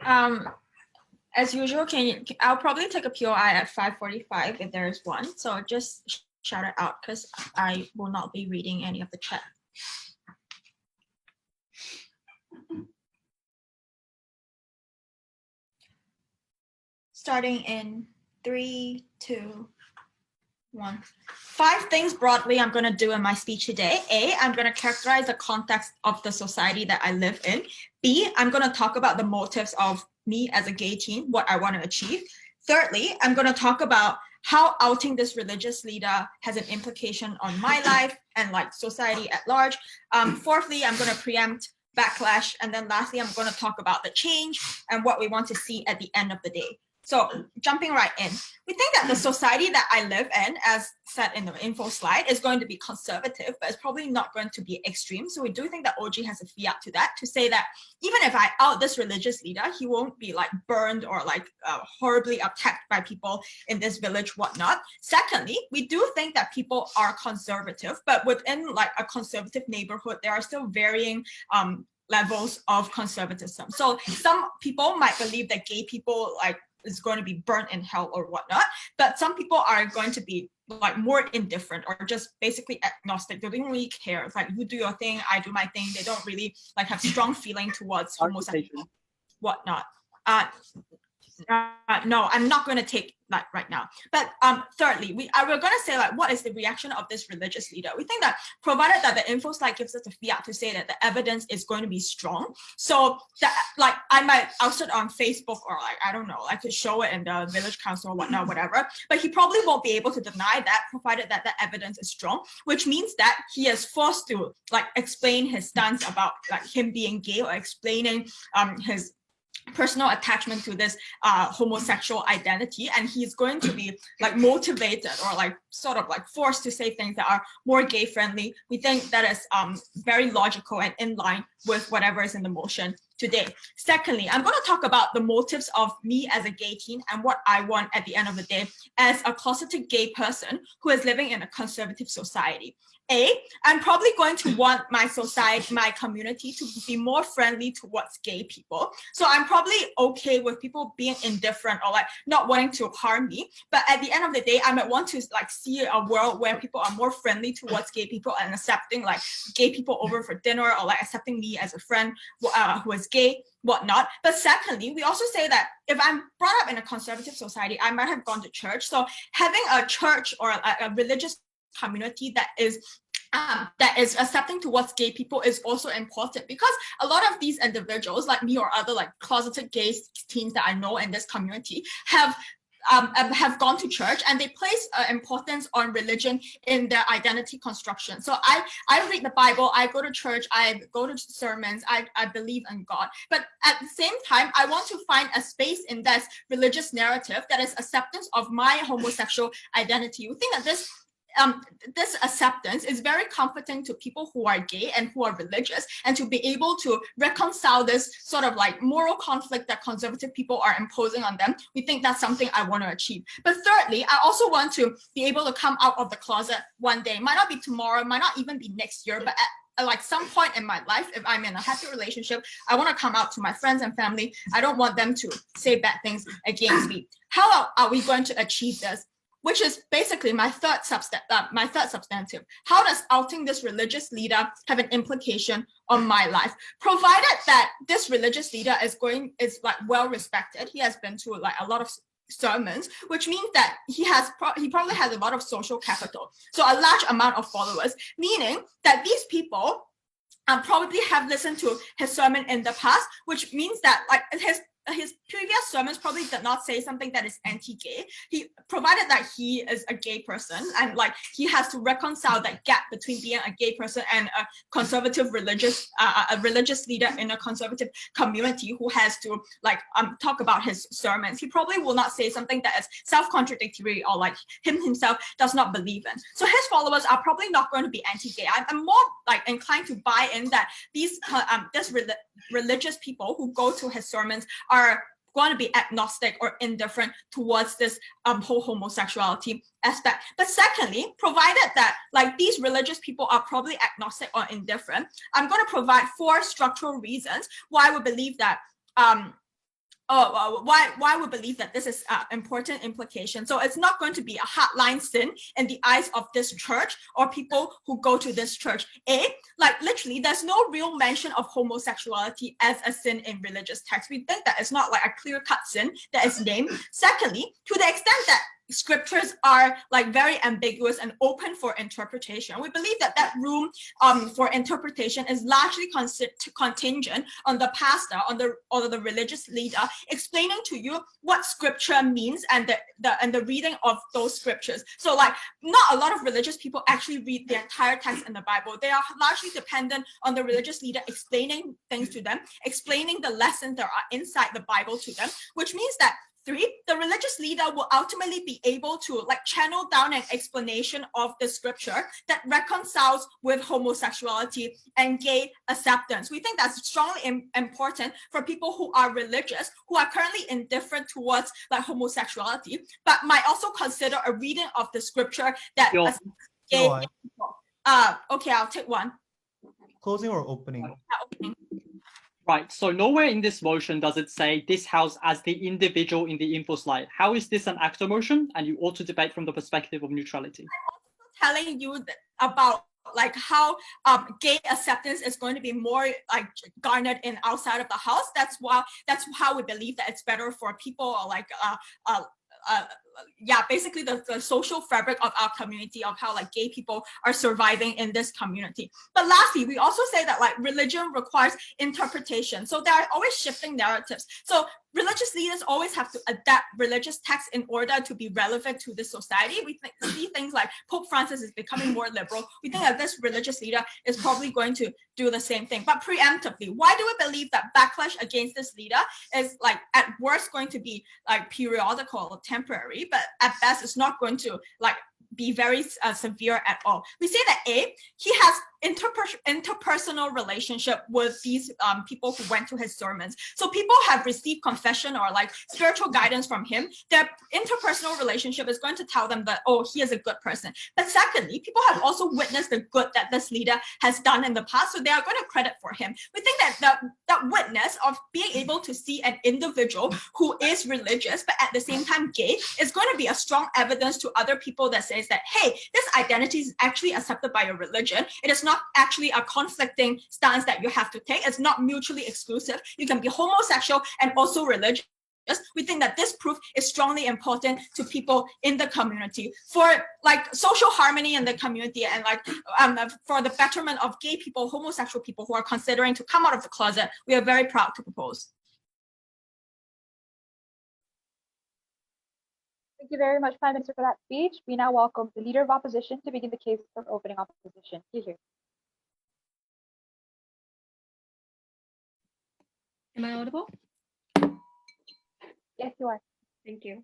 As usual, I'll probably take a POI at 5:45 if there is one. So just shout it out because I will not be reading any of the chat. Starting in 3, 2, 1. 5 things broadly I'm going to do in my speech today. A, I'm going to characterize the context of the society that I live in. B, I'm going to talk about the motives of me as a gay teen, what I want to achieve. Thirdly, I'm going to talk about how outing this religious leader has an implication on my life and like society at large. Fourthly, I'm going to preempt backlash. And then lastly, I'm going to talk about the change and what we want to see at the end of the day. So jumping right in, we think that the society that I live in, as said in the info slide, is going to be conservative, but it's probably not going to be extreme. So we do think that OG has a fiat to that, to say that even if I out this religious leader, he won't be like burned or like horribly attacked by people in this village, whatnot. Secondly, we do think that people are conservative, but within like a conservative neighborhood, there are still varying levels of conservatism. So some people might believe that gay people like is going to be burnt in hell or whatnot, but some people are going to be like more indifferent or just basically agnostic. They don't really care. It's like, you do your thing, I do my thing. They don't really like have strong feeling towards homosexuality, whatnot. No, I'm not going to take that right now. But thirdly, we're going to say like, what is the reaction of this religious leader? We think that provided that the info slide gives us a fiat to say that the evidence is going to be strong, so that like I'll sit on Facebook or like I don't know, I could show it in the village council or whatnot, whatever. But he probably won't be able to deny that, provided that the evidence is strong, which means that he is forced to like explain his stance about like him being gay or explaining his personal attachment to this homosexual identity, and he's going to be like motivated or like sort of like forced to say things that are more gay friendly. We think that is very logical and in line with whatever is in the motion today. Secondly, I'm going to talk about the motives of me as a gay teen and what I want at the end of the day as a closeted gay person who is living in a conservative society. I'm probably going to want my society, my community to be more friendly towards gay people. So I'm probably okay with people being indifferent or like not wanting to harm me. But at the end of the day, I might want to like see a world where people are more friendly towards gay people and accepting like gay people over for dinner or like accepting me as a friend who is gay, whatnot. But secondly, we also say that if I'm brought up in a conservative society, I might have gone to church. So having a church or a religious community that is accepting towards gay people is also important, because a lot of these individuals like me or other like closeted gay teens that I know in this community have gone to church, and they place importance on religion in their identity construction. So I read the Bible, I go to church, I go to sermons, I believe in God. But at the same time, I want to find a space in this religious narrative that is acceptance of my homosexual identity. We think that this acceptance is very comforting to people who are gay and who are religious, and to be able to reconcile this sort of like moral conflict that conservative people are imposing on them. We think that's something I want to achieve. But thirdly, I also want to be able to come out of the closet one day. Might not be tomorrow, might not even be next year, but at like some point in my life, if I'm in a happy relationship, I want to come out to my friends and family. I don't want them to say bad things against me. How are we going to achieve this? Which is basically my third substantive. How does outing this religious leader have an implication on my life? Provided that this religious leader is like well respected, he has been to like a lot of sermons, which means that he probably has a lot of social capital, so a large amount of followers, meaning that these people probably have listened to his sermon in the past, which means that like his previous sermons probably did not say something that is anti-gay. He provided that he is a gay person, and like he has to reconcile that gap between being a gay person and a conservative religious leader in a conservative community who has to like talk about his sermons. He probably will not say something that is self-contradictory or like him himself does not believe in. So his followers are probably not going to be anti-gay. I'm more like inclined to buy in that these religious people who go to his sermons are going to be agnostic or indifferent towards this whole homosexuality aspect. But secondly, provided that like these religious people are probably agnostic or indifferent, I'm going to provide 4 structural reasons why we believe that why we believe that this is important implication. So it's not going to be a hardline sin in the eyes of this church or people who go to this church. Like literally, there's no real mention of homosexuality as a sin in religious texts. We think that it's not like a clear-cut sin that is named. Secondly, to the extent that scriptures are like very ambiguous and open for interpretation, we believe that that room for interpretation is largely contingent on the pastor, on the religious leader explaining to you what scripture means and the reading of those scriptures. So like not a lot of religious people actually read the entire text in the Bible. They are largely dependent on the religious leader explaining things to them, explaining the lessons that are inside the Bible to them, which means that 3, the religious leader will ultimately be able to like channel down an explanation of the scripture that reconciles with homosexuality and gay acceptance. We think that's strongly important for people who are religious, who are currently indifferent towards like homosexuality, but might also consider a reading of the scripture that gay people. Okay, I'll take one. Closing or opening? Opening. Right, so nowhere in this motion does it say this house as the individual in the info slide. How is this an actor motion? And you ought to debate from the perspective of neutrality. I'm also telling you about like how gay acceptance is going to be more like garnered in outside of the house. That's how we believe that it's better for people or like basically the social fabric of our community, of how like gay people are surviving in this community. But lastly, we also say that like religion requires interpretation. So there are always shifting narratives. So religious leaders always have to adapt religious texts in order to be relevant to the society. We see things like Pope Francis is becoming more liberal. We think that this religious leader is probably going to do the same thing. But preemptively, why do we believe that backlash against this leader is like at worst going to be like periodical or temporary, but at best it's not going to like be very severe at all? We say that he has interpersonal relationship with these people who went to his sermons. So people have received confession or like spiritual guidance from him. Their interpersonal relationship is going to tell them that, oh, he is a good person. But secondly, people have also witnessed the good that this leader has done in the past, so they are going to credit for him. We think that that witness of being able to see an individual who is religious but at the same time gay is going to be a strong evidence to other people that says that, hey, this identity is actually accepted by your religion. It is not actually a conflicting stance that you have to take. It's not mutually exclusive. You can be homosexual and also religious. We think that this proof is strongly important to people in the community for like social harmony in the community and like for the betterment of gay people, homosexual people who are considering to come out of the closet. We are very proud to propose. Thank you very much, Prime Minister, for that speech. We now welcome the Leader of Opposition to begin the case for opening opposition. Jihee. Am I audible? Yes, you are. Thank you.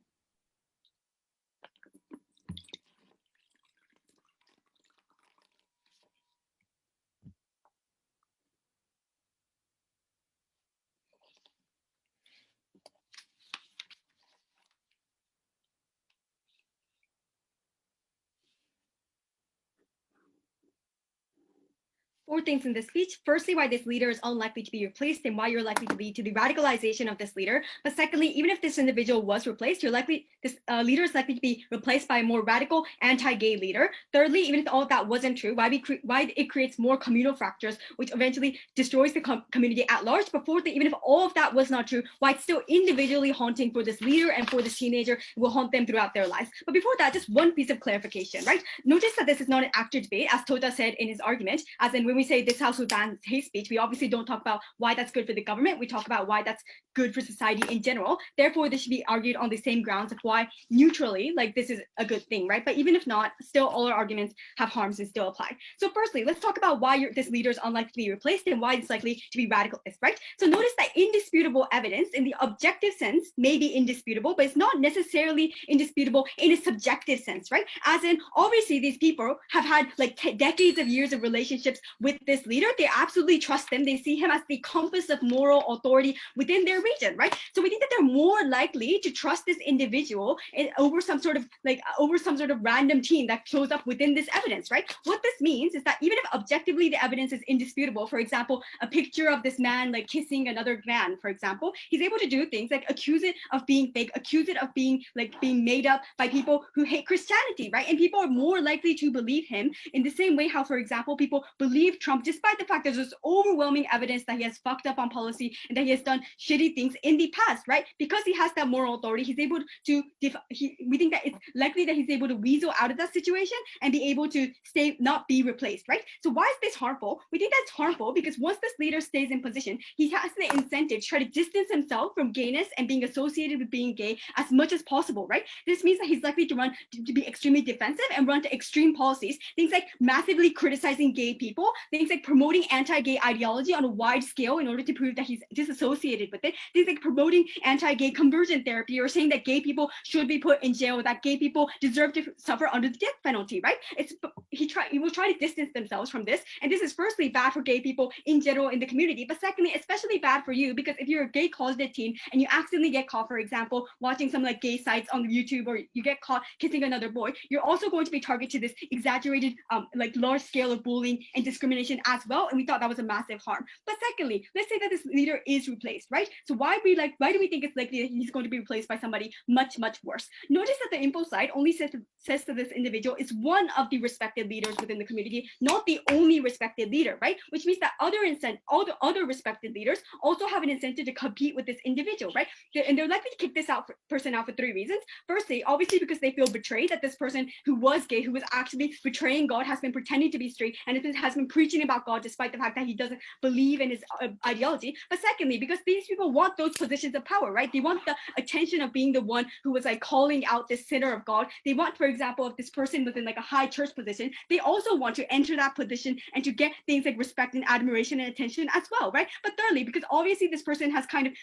Four things in this speech. Firstly, why this leader is unlikely to be replaced and why you're likely to lead to the radicalization of this leader. But secondly, even if this individual was replaced, this leader is likely to be replaced by a more radical anti-gay leader. Thirdly, even if all of that wasn't true, why it creates more communal fractures, which eventually destroys the community at large. But fourthly, even if all of that was not true, why it's still individually haunting for this leader and for this teenager, will haunt them throughout their lives. But before that, just one piece of clarification, right? Notice that this is not an actor debate, as Tota said in his argument, as in when we say this house will ban hate speech, we obviously don't talk about why that's good for the government. We talk about why that's good for society in general. Therefore, this should be argued on the same grounds of why neutrally, like this is a good thing, right? But even if not, still all our arguments have harms and still apply. So firstly, let's talk about why this leader is unlikely to be replaced and why it's likely to be radicalist, right? So notice that indisputable evidence in the objective sense may be indisputable, but it's not necessarily indisputable in a subjective sense, right? As in, obviously these people have had like decades of years of relationships with this leader, they absolutely trust him. They see him as the compass of moral authority within their region, right? So we think that they're more likely to trust this individual over some sort of random team that shows up within this evidence, right? What this means is that even if objectively the evidence is indisputable, for example, a picture of this man like kissing another man, for example, he's able to do things like accuse it of being fake, accuse it of being made up by people who hate Christianity, right? And people are more likely to believe him in the same way how, for example, people believe Trump despite the fact there's this overwhelming evidence that he has fucked up on policy and that he has done shitty things in the past, right? Because he has that moral authority, he's able to, we think that it's likely that he's able to weasel out of that situation and be able to not be replaced, right? So why is this harmful? We think that's harmful because once this leader stays in position, he has the incentive to try to distance himself from gayness and being associated with being gay as much as possible, right? This means that he's likely to run to be extremely defensive and run to extreme policies, things like massively criticizing gay people, things like promoting anti-gay ideology on a wide scale in order to prove that he's disassociated with it, things like promoting anti-gay conversion therapy or saying that gay people should be put in jail, that gay people deserve to suffer under the death penalty, right? He will try to distance themselves from this, and this is firstly bad for gay people in general in the community, but secondly, especially bad for you because if you're a gay closeted teen and you accidentally get caught, for example, watching some like gay sites on YouTube, or you get caught kissing another boy, you're also going to be targeted to this exaggerated like large scale of bullying and discrimination as well, and we thought that was a massive harm. But secondly, let's say that this leader is replaced, right? So why do we think it's likely that he's going to be replaced by somebody much worse? Notice that the info site only says to this individual is one of the respected leaders within the community, not the only respected leader, right? Which means that all the other respected leaders also have an incentive to compete with this individual, right? And they're likely to kick this person out for 3 reasons. Firstly, obviously because they feel betrayed, that this person who was gay, who was actually betraying God, has been pretending to be straight and has been preaching about God despite the fact that he doesn't believe in his ideology. But secondly, because these people want those positions of power, right? They want the attention of being the one who was like calling out this sinner of God. They want, for example, if this person was in like a high church position, they also want to enter that position and to get things like respect and admiration and attention as well, right? But thirdly, because obviously this person has kind of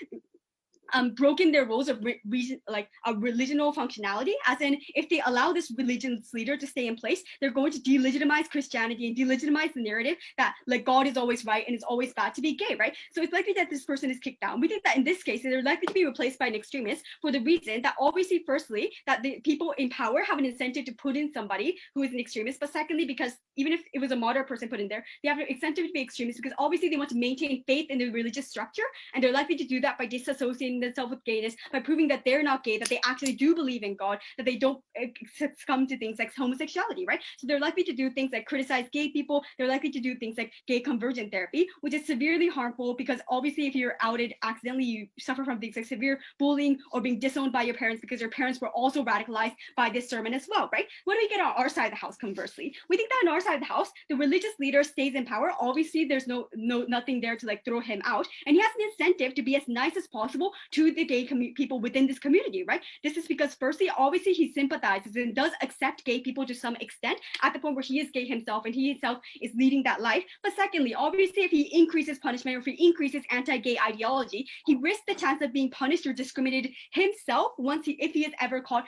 broken their roles of a religional functionality, as in if they allow this religion's leader to stay in place, they're going to delegitimize Christianity and delegitimize the narrative that like God is always right and it's always bad to be gay, right? So it's likely that this person is kicked down. We think that in this case, they're likely to be replaced by an extremist for the reason that obviously, firstly, that the people in power have an incentive to put in somebody who is an extremist, but secondly, because even if it was a moderate person put in there, they have an incentive to be extremist because obviously they want to maintain faith in the religious structure, and they're likely to do that by disassociating themselves with gayness, by proving that they're not gay, that they actually do believe in God, that they don't succumb to things like homosexuality, right? So they're likely to do things like criticize gay people. They're likely to do things like gay conversion therapy, which is severely harmful because obviously if you're outed accidentally, you suffer from things like severe bullying or being disowned by your parents because your parents were also radicalized by this sermon as well, right? What do we get on our side of the house conversely? We think that on our side of the house, the religious leader stays in power. Obviously, there's nothing there to like throw him out, and he has an incentive to be as nice as possible to the gay people within this community, right? This is because firstly, obviously he sympathizes and does accept gay people to some extent at the point where he is gay himself and he himself is leading that life. But secondly, obviously if he increases punishment or if he increases anti-gay ideology, he risks the chance of being punished or discriminated himself if he is ever caught,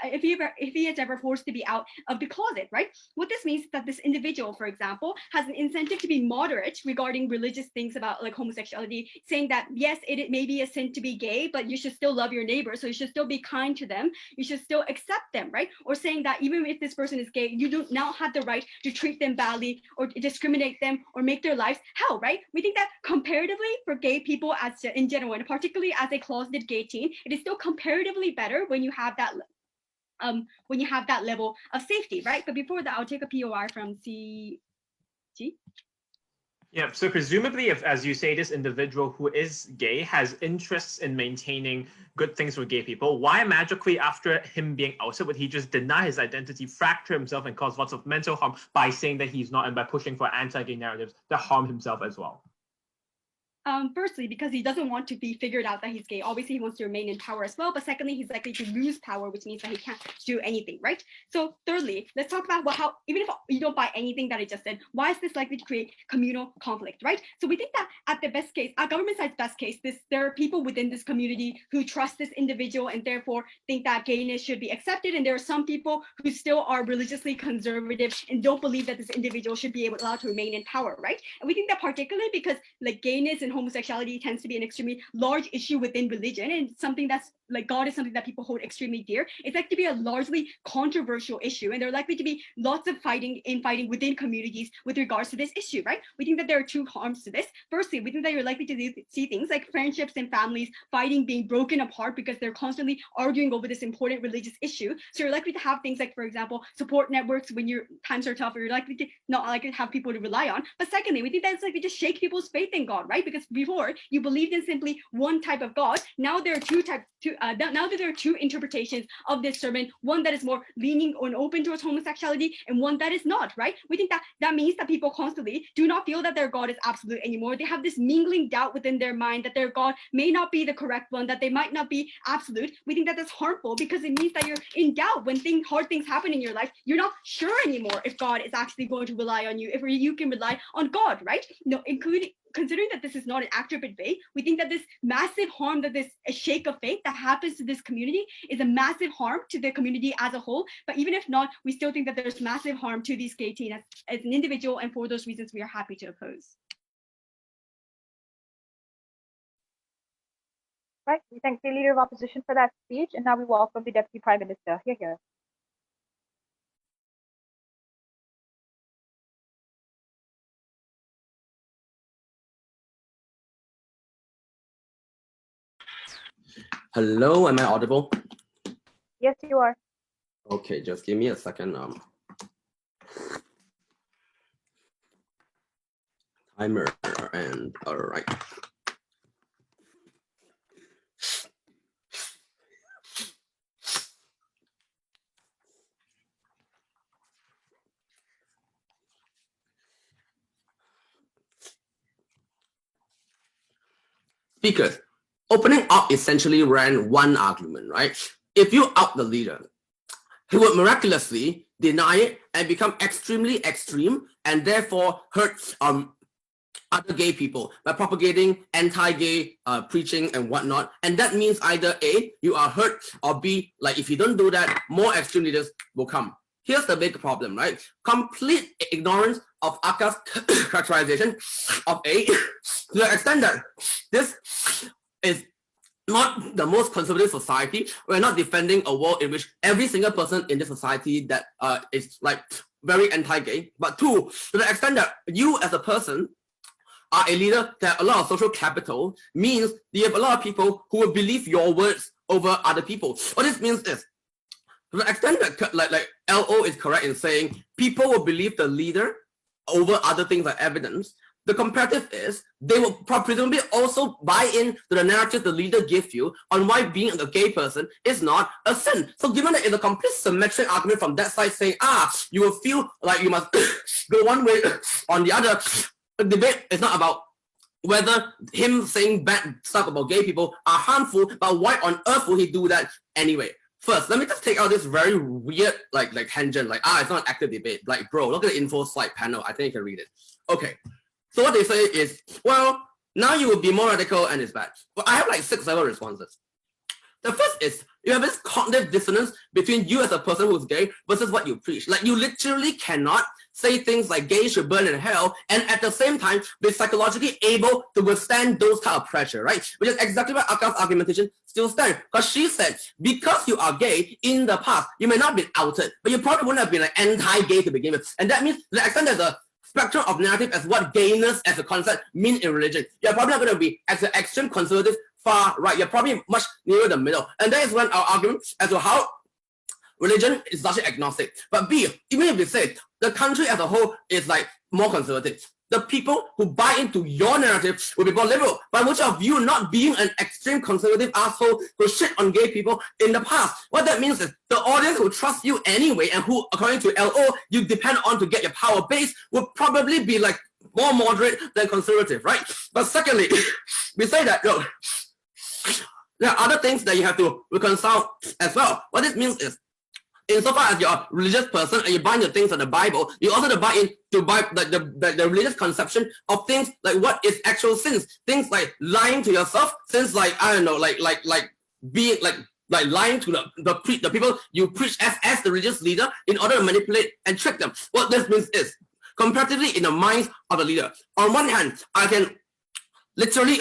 if he is ever forced to be out of the closet, right? What this means is that this individual, for example, has an incentive to be moderate regarding religious things about like homosexuality, saying that yes, it may be a sin to be gay, but you should still love your neighbor, so you should still be kind to them, you should still accept them, right? Or saying that even if this person is gay, you do not have the right to treat them badly or discriminate them or make their lives hell, right? We think that comparatively for gay people as in general, and particularly as a closeted gay teen, it is still comparatively better when you have that level of safety, right? But before that, I'll take a POI from CG. Yeah, so presumably if, as you say, this individual who is gay has interests in maintaining good things for gay people, why magically after him being outed would he just deny his identity, fracture himself, and cause lots of mental harm by saying that he's not and by pushing for anti-gay narratives that harm himself as well? Firstly, because he doesn't want to be figured out that he's gay. Obviously, he wants to remain in power as well. But secondly, he's likely to lose power, which means that he can't do anything, right? So thirdly, let's talk about how, even if you don't buy anything that I just said, why is this likely to create communal conflict, right? So we think that at the best case, at government side's best case, there are people within this community who trust this individual and therefore think that gayness should be accepted. And there are some people who still are religiously conservative and don't believe that this individual should be allowed to remain in power, right? And we think that particularly because like gayness and homosexuality tends to be an extremely large issue within religion, and something that's like God is something that people hold extremely dear. It's likely to be a largely controversial issue, and there are likely to be lots of fighting within communities with regards to this issue, right? We think that there are two harms to this. Firstly, we think that you're likely to see things like friendships and families fighting, being broken apart because they're constantly arguing over this important religious issue. So you're likely to have things like, for example, support networks when your times are tough, or you're likely to not likely to have people to rely on. But secondly, we think that it's likely to shake people's faith in God, right? Because before you believed in simply one type of God, now there are now that there are two interpretations of this sermon, one that is more leaning and open towards homosexuality and one that is not, right? We think that that means that people constantly do not feel that their God is absolute anymore. They have this mingling doubt within their mind that their God may not be the correct one, that they might not be absolute. We think that that's harmful because it means that you're in doubt when hard things happen in your life. You're not sure anymore if God is actually going to rely on you, if you can rely on God, right? No, including considering that this is not an active debate, we think that this massive harm, that this shake of faith that happens to this community is a massive harm to the community as a whole. But even if not, we still think that there's massive harm to these gay teens as an individual, and for those reasons, we are happy to oppose. Right, we thank the Leader of Opposition for that speech, and now we welcome the Deputy Prime Minister. Here. Hello, am I audible? Yes, you are. Okay, just give me a second. Timer and all right. Speakers, opening up essentially ran one argument, right? If you out the leader, he would miraculously deny it and become extremely extreme and therefore hurt other gay people by propagating anti-gay preaching and whatnot. And that means either A, you are hurt, or B, like if you don't do that, more extreme leaders will come. Here's the big problem, right? Complete ignorance of Aka's characterization of A to the extent that this is not the most conservative society. We're not defending a world in which every single person in this society that is like very anti-gay. But two, to the extent that you as a person are a leader that has a lot of social capital, means you have a lot of people who will believe your words over other people. What this means is, to the extent that like LO is correct in saying people will believe the leader over other things like evidence, the comparative is they will presumably also buy in to the narrative the leader gives you on why being a gay person is not a sin. So given that it's a complete symmetric argument from that side saying, you will feel like you must go one way on the other, the debate is not about whether him saying bad stuff about gay people are harmful, but why on earth would he do that anyway? First, let me just take out this very weird like tangent, like it's not an active debate. Like, bro, look at the info slide panel. I think you can read it. Okay. So what they say is, well, now you will be more radical and it's bad. Well, I have like 6 several responses. The first is you have this cognitive dissonance between you as a person who's gay versus what you preach. Like you literally cannot say things like gay should burn in hell and at the same time be psychologically able to withstand those kind of pressure, right? Which is exactly why Aka's argumentation still stands. Because she said, because you are gay in the past, you may not have been outed, but you probably wouldn't have been like anti-gay to begin with. And that means to the extent there's a spectrum of narrative as what gayness as a concept means in religion, you're probably not going to be as an extreme conservative far right. You're probably much nearer the middle. And that is when our argument as to how religion is largely agnostic. But B, even if we say the country as a whole is like more conservative, the people who buy into your narrative will be more liberal, by virtue of you not being an extreme conservative asshole who shit on gay people in the past. What that means is the audience who trust you anyway and who, according to LO, you depend on to get your power base will probably be like more moderate than conservative, right? But secondly, we say that, look, there are other things that you have to reconcile as well. What this means is, insofar as you're a religious person and you buy into things of the Bible, you also have to buy into the religious conception of things like what is actual sins. Things like lying to yourself, sins like, I don't know, like being like lying to the people you preach as the religious leader in order to manipulate and trick them. What this means is, comparatively in the minds of the leader, on one hand, I can literally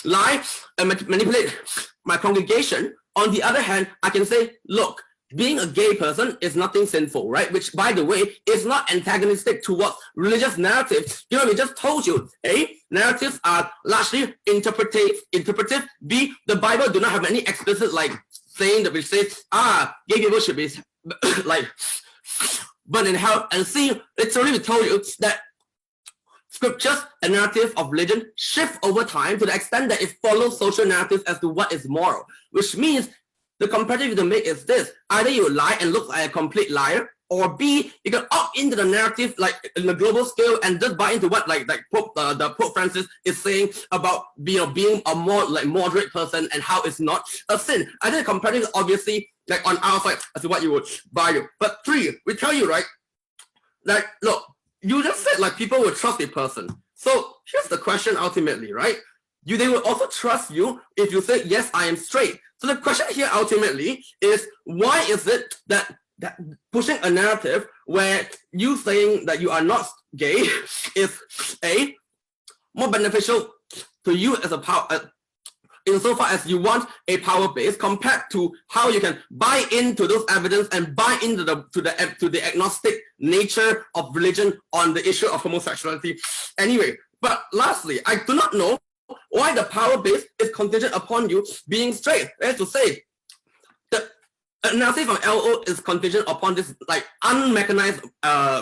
lie and manipulate my congregation. On the other hand, I can say, look, being a gay person is nothing sinful, right? Which, by the way, is not antagonistic towards religious narratives. You know, we just told you, A, narratives are largely interpretive. B, the Bible do not have any explicit like saying that we say, gay people should be like burned in hell. And C, literally we told you that scriptures and narrative of religion shift over time to the extent that it follows social narratives as to what is moral, which means the comparative to make is this: either you lie and look like a complete liar, or B, you can opt into the narrative like in the global scale and just buy into what like Pope Francis is saying about being a more like moderate person and how it's not a sin. I think the comparative is obviously like on our side as to what you would buy. But 3, we tell you, right, like, look, you just said like people would trust a person. So here's the question ultimately, right? They will also trust you if you say, yes, I am straight. So the question here ultimately is, why is it that pushing a narrative where you saying that you are not gay is A, more beneficial to you as a power, insofar as you want a power base, compared to how you can buy into those evidence and buy into the agnostic nature of religion on the issue of homosexuality anyway. But lastly, I do not know why the power base is contingent upon you being straight. That is to say, the analysis from LO is contingent upon this like unmechanized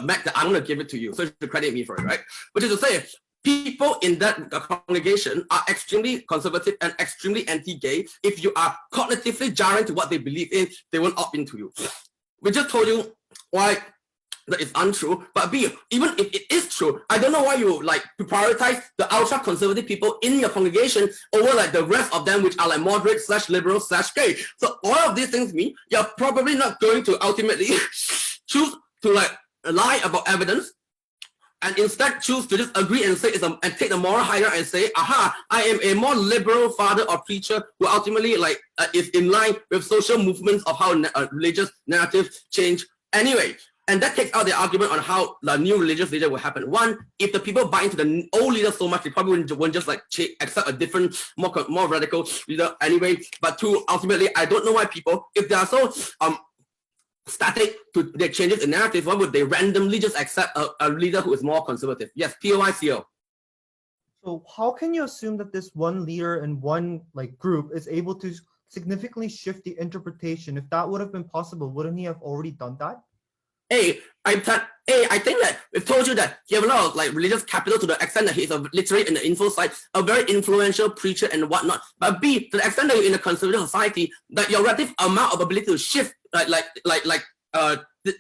mech that I'm going to give it to you, so you should credit me for it, right? Which is to say, people in that congregation are extremely conservative and extremely anti-gay. If you are cognitively jarring to what they believe in, they won't opt into you. We just told you why that is untrue, but B, even if it is true, I don't know why you like to prioritize the ultra conservative people in your congregation over like the rest of them, which are like moderate / liberal / gay. So all of these things mean you're probably not going to ultimately choose to like lie about evidence, and instead choose to just agree and say and take the moral higher and say, aha, I am a more liberal father or preacher who ultimately like is in line with social movements of how religious narratives change anyway. And that takes out the argument on how the new religious leader will happen. One, if the people buy into the old leader so much, they probably won't just like accept a different, more radical leader anyway. But 2, ultimately, I don't know why people, if they are so static to their changes in narrative, why would they randomly just accept a leader who is more conservative? Yes, POICO. So how can you assume that this one leader and one like group is able to significantly shift the interpretation? If that would have been possible, wouldn't he have already done that? I think that we've told you that you have a lot of like religious capital to the extent that he's literally in the info side, a very influential preacher and whatnot. But B, to the extent that you're in a conservative society, that your relative amount of ability to shift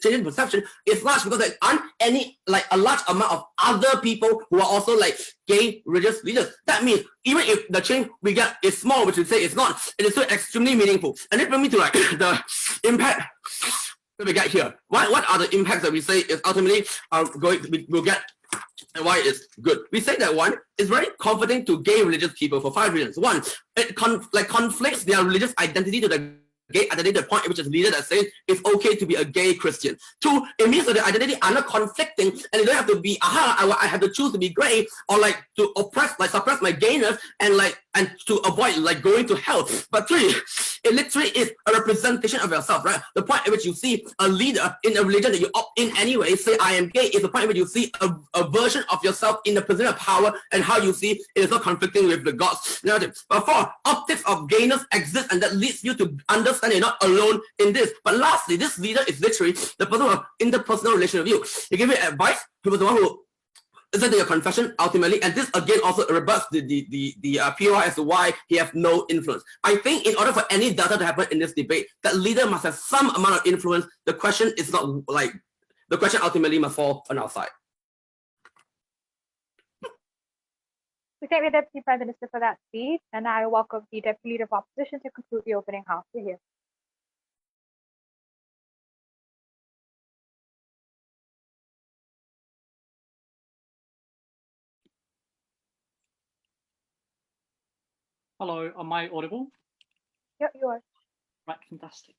changing perception is large because there aren't a large amount of other people who are also like gay religious leaders. That means even if the change we get is small, which we say it's not, it is still extremely meaningful. And it brings me to like the impact that we get here. What are the impacts that we say is ultimately we'll get, and why it's good? We say that one is very comforting to gay religious people for 5 reasons. One, it conflicts their religious identity to the gay identity, the point at which is leader that says it's okay to be a gay Christian. 2, it means that the identity are not conflicting, and it don't have to be I have to choose to be gay or like to suppress my gayness and to avoid like going to hell. But 3, it literally is a representation of yourself, right? The point at which you see a leader in a religion that you opt in anyway, say I am gay, is the point at which you see a version of yourself in the position of power and how you see it is not conflicting with the God's narrative. But 4, optics of gayness exist, and that leads you to understand you're not alone in this. But lastly, this leader is literally the person who has interpersonal relation with you. He gives you advice, he was the one who listen to your confession ultimately, and this again also rebuts the POI as to why he has no influence. I think in order for any data to happen in this debate, that leader must have some amount of influence. The question is not like, the question ultimately must fall on our side. We thank the Deputy Prime Minister for that speech, and I welcome the Deputy Leader of Opposition to conclude the opening half of the hearing. Hello, am I audible? Yep, you are. Right, fantastic.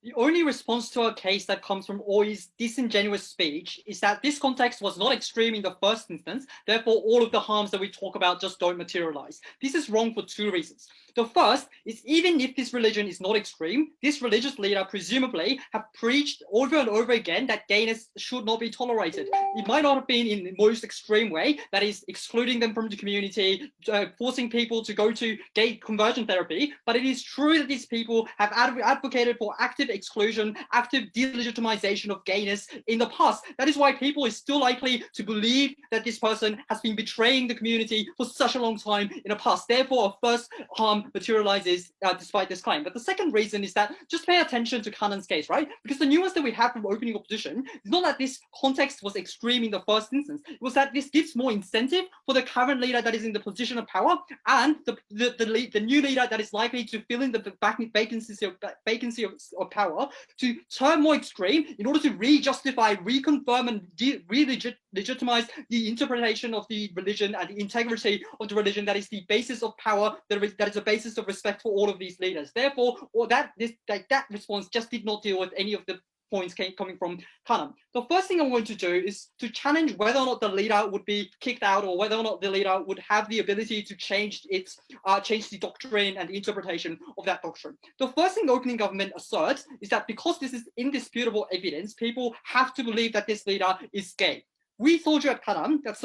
The only response to a case that comes from Oi's disingenuous speech is that this context was not extreme in the first instance, therefore all of the harms that we talk about just don't materialize. This is wrong for two reasons. The first is even if this religion is not extreme, this religious leader presumably have preached over and over again that gayness should not be tolerated. It might not have been in the most extreme way, that is excluding them from the community, forcing people to go to gay conversion therapy, but it is true that these people have advocated for active exclusion, active delegitimization of gayness in the past. That is why people is still likely to believe that this person has been betraying the community for such a long time in the past. Therefore, a first harm materializes despite this claim. But the second reason is that just pay attention to Kanan's case, right? Because the nuance that we have from opening opposition is not that this context was extreme in the first instance. It was that this gives more incentive for the current leader that is in the position of power and the new leader that is likely to fill in the vacancy of power to turn more extreme in order to re-justify, reconfirm, and re-legitimize the interpretation of the religion and the integrity of the religion that is the basis of power, that is the basis of respect for all of these leaders. Therefore, that response just did not deal with any of the points coming from Kanan. The first thing I'm going to do is to challenge whether or not the leader would be kicked out or whether or not the leader would have the ability to change the doctrine and the interpretation of that doctrine. The first thing the opening government asserts is that because this is indisputable evidence, people have to believe that this leader is gay. We told you at Kanan that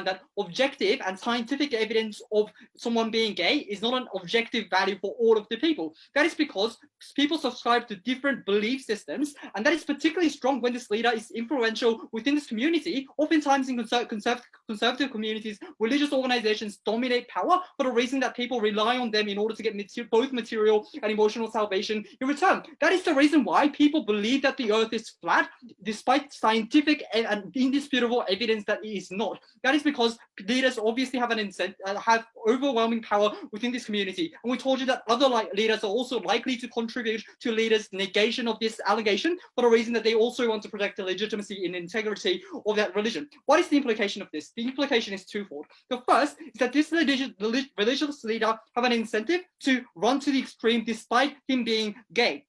that objective and scientific evidence of someone being gay is not an objective value for all of the people. That is because people subscribe to different belief systems, and that is particularly strong when this leader is influential within this community. Oftentimes in conservative communities, religious organizations dominate power for the reason that people rely on them in order to get both material and emotional salvation in return. That is the reason why people believe that the earth is flat, despite scientific and indisputable evidence that it is not. That is because leaders obviously have have overwhelming power within this community. And we told you that other leaders are also likely to contribute to leaders' negation of this allegation for the reason that they also want to protect the legitimacy and integrity of that religion. What is the implication of this? The implication is twofold. The first is that this religious leader have an incentive to run to the extreme despite him being gay.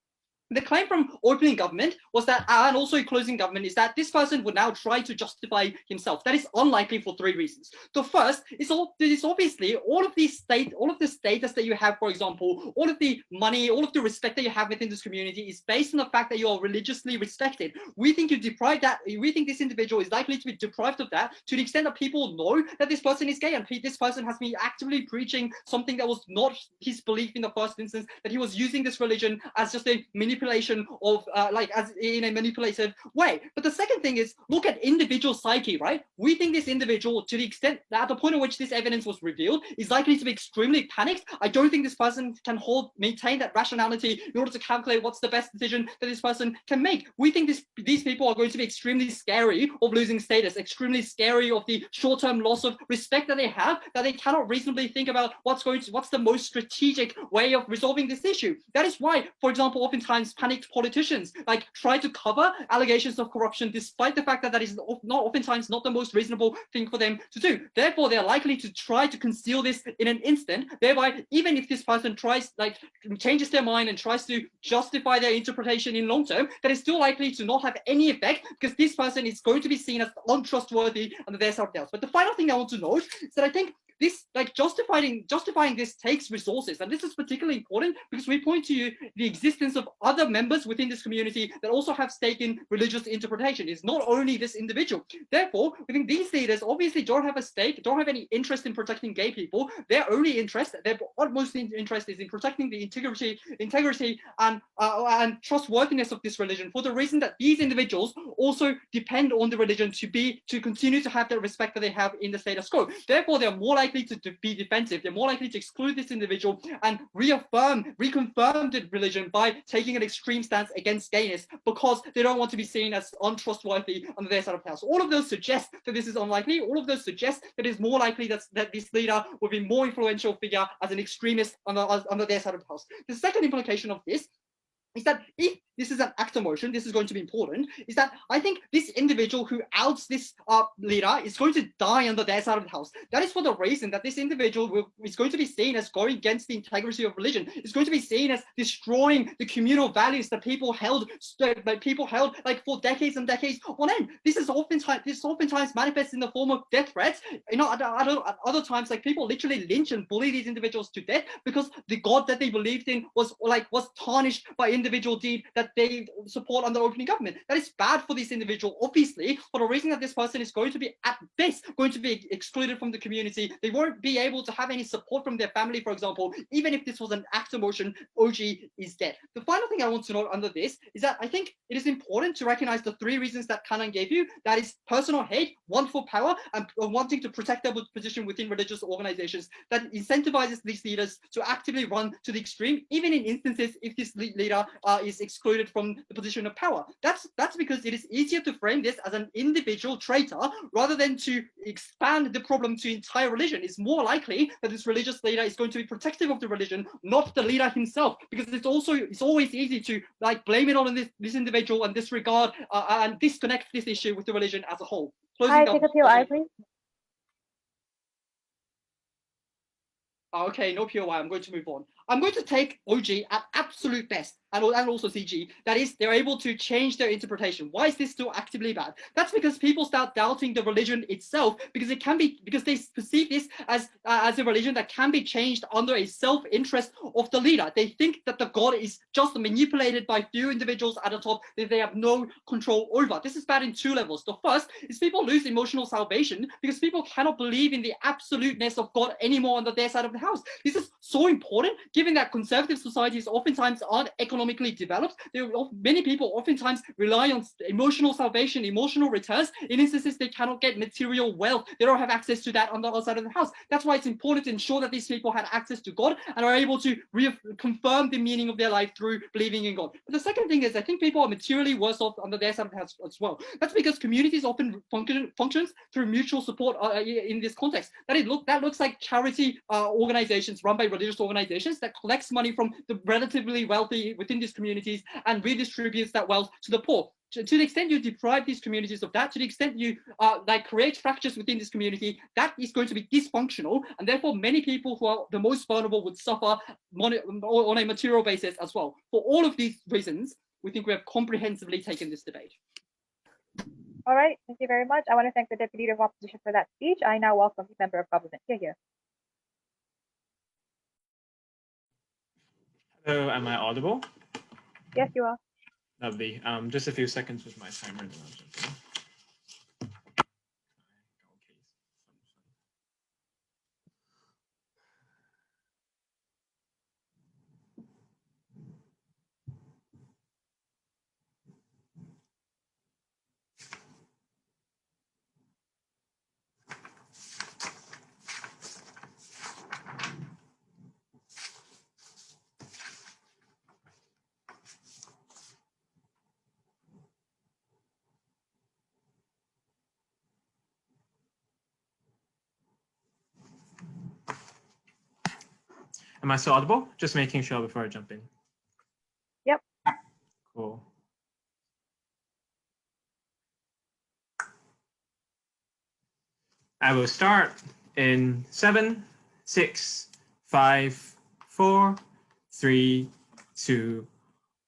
The claim from opening government was that, and also closing government, is that this person would now try to justify himself. That is unlikely for three reasons. The first is obviously all of the status that you have, for example, all of the money, all of the respect that you have within this community is based on the fact that you are religiously respected. We think we think this individual is likely to be deprived of that to the extent that people know that this person is gay and this person has been actively preaching something that was not his belief in the first instance, that he was using this religion as just a manipulation of as in a manipulative way. But the second thing is, look at individual psyche, right? We think this individual, to the extent that at the point at which this evidence was revealed, is likely to be extremely panicked. I don't think this person can maintain that rationality in order to calculate what's the best decision that this person can make. We think these people are going to be extremely scary of losing status, extremely scary of the short-term loss of respect that they have, that they cannot reasonably think about what's the most strategic way of resolving this issue. That is why, for example, oftentimes panicked politicians try to cover allegations of corruption despite the fact that that is oftentimes not the most reasonable thing for them to do. Therefore, they're likely to try to conceal this in an instant, thereby even if this person changes their mind and tries to justify their interpretation in long term, that is still likely to not have any effect because this person is going to be seen as untrustworthy and there's something else. But the final thing I want to note is that I think this, like justifying this takes resources, and this is particularly important because we point to you the existence of other members within this community that also have stake in religious interpretation. It's not only this individual. Therefore, we think these leaders obviously don't have a stake, don't have any interest in protecting gay people. Their only interest, their utmost interest, is in protecting the integrity and trustworthiness of this religion, for the reason that these individuals also depend on the religion to continue to have the respect that they have in the status quo. Therefore, they're more likely to be defensive. They're more likely to exclude this individual and reconfirm the religion by taking an extreme stance against gayness, because they don't want to be seen as untrustworthy on their side of the house. All of those suggest that this is unlikely. All of those suggest that it's more likely that this leader will be more influential figure as an extremist on their side of the house. The second implication of this is that if this is an actor motion, this is going to be important, is that I think this individual who outs this leader is going to die under their side of the house. That is for the reason that this individual is going to be seen as going against the integrity of religion. It's going to be seen as destroying the communal values that people held like for decades and decades on end. This oftentimes manifests in the form of death threats. You know, other times, like, people literally lynch and bully these individuals to death because the God that they believed in was tarnished by individual deed that they support under opening government. That is bad for this individual, obviously, for the reason that this person is going to be, at best, going to be excluded from the community. They won't be able to have any support from their family, for example. Even if this was an actor motion, OG is dead. The final thing I want to note under this is that I think it is important to recognize the three reasons that Kanan gave you. That is personal hate, want for power, and wanting to protect their position within religious organizations, that incentivizes these leaders to actively run to the extreme, even in instances if this leader is excluded from the position of power. That's because it is easier to frame this as an individual traitor rather than to expand the problem to entire religion. It's more likely that this religious leader is going to be protective of the religion, not the leader himself, because it's always easy to like blame it on this individual and disregard and disconnect this issue with the religion as a whole. Hi, take a POI, please. Okay, no POI. I'm going to move on. I'm going to take OG at absolute best, and also CG. That is, they're able to change their interpretation. Why is this still actively bad? That's because people start doubting the religion itself, because they perceive this as a religion that can be changed under a self-interest of the leader. They think that the God is just manipulated by few individuals at the top that they have no control over. This is bad in two levels. The first is people lose emotional salvation because people cannot believe in the absoluteness of God anymore under their side of the house. This is so important, given that conservative societies oftentimes aren't economically developed. Many people oftentimes rely on emotional salvation, emotional returns. In instances, they cannot get material wealth. They don't have access to that on the other side of the house. That's why it's important to ensure that these people had access to God and are able to confirm the meaning of their life through believing in God. But the second thing is, I think people are materially worse off under their side of the house as well. That's because communities often functions through mutual support in this context. That looks like charity organizations run by religious organizations that collects money from the relatively wealthy within these communities and redistributes that wealth to the poor. To the extent you deprive these communities of that, to the extent you create fractures within this community, that is going to be dysfunctional, and therefore many people who are the most vulnerable would suffer on a material basis as well. For all of these reasons, we think we have comprehensively taken this debate. All right, thank you very much. I want to thank the Deputy Leader of Opposition for that speech. I now welcome the Member of Government. Here. Hello, am I audible? Yes, you are. Lovely. Just a few seconds with my timer. Am I still audible? Just making sure before I jump in. Yep. Cool. I will start in 7, 6, 5, 4, 3, 2,